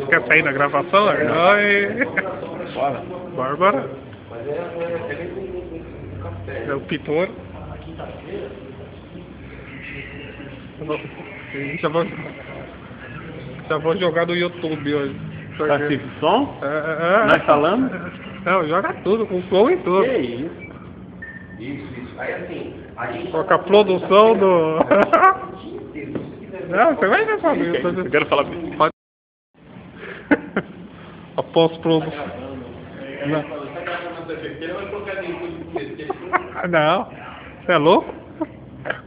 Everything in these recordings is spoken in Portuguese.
Quer sair da gravação? Oi! Bárbara? É o Pitor. Já vou jogar no YouTube hoje. Tá sem som? Nós falamos? Não, joga tudo, com som e tudo. Que isso? Isso. Aí assim, a gente... Coloca a produção do... Não, você vai ver só isso. Eu quero falar... A pós-produção. Não, você é louco?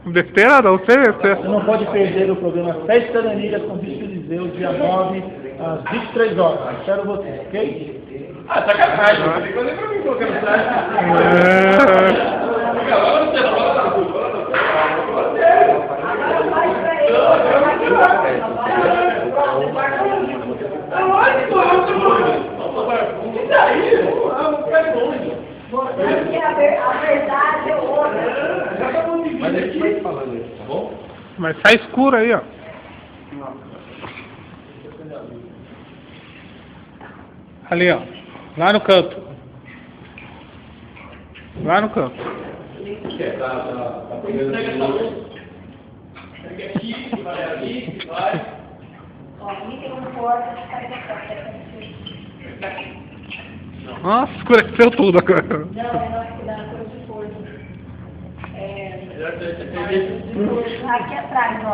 Besteira não, você besteira. Você não pode perder o programa Festa da Anitta com Bispo Eliseu, dia 9, às 23 horas. Espero você, ok? Ah, sacanagem. Não tem coisa pra mim colocando traje. Porque a verdade é outra. Mas a gente vai falando isso, tá bom? Mas sai escuro aí, ó. Ali, ó. Lá no canto. Lá no canto. Tá pegando aqui, vai ali, vai. Ó, aqui tem um forte de carregação. Nossa, escureceu tudo agora. Não, é nosso cuidado com o forno. Aqui atrás, ó.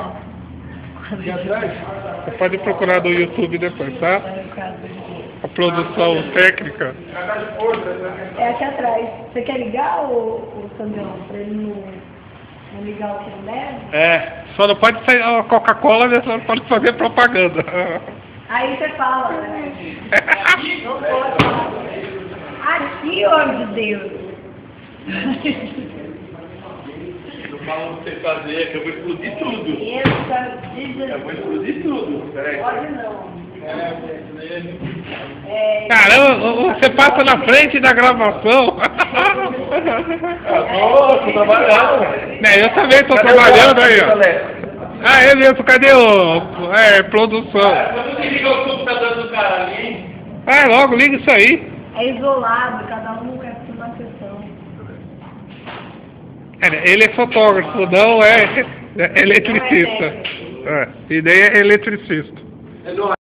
Aqui atrás? Você pode procurar no YouTube depois, tá? A produção técnica. É aqui atrás. Você quer ligar, o Sandrão, pra ele não ligar o que não deve? É, só não pode sair a Coca-Cola, né? Só não pode fazer propaganda. Aí você fala, né? Não pode falar. Aqui, homem de Deus. Eu falo pra você fazer, que eu vou explodir tudo. Eu vou explodir tudo. Peraí. Pode não. Caramba, você passa na frente da gravação. Tô trabalhando, velho. Eu também tô trabalhando aí, ó. Ah, é mesmo, cadê o... produção? Quando liga o computador do cara ali... Ah, logo, liga isso aí. É isolado, cada um quer uma sessão. Ele é fotógrafo, não é eletricista. E daí é eletricista.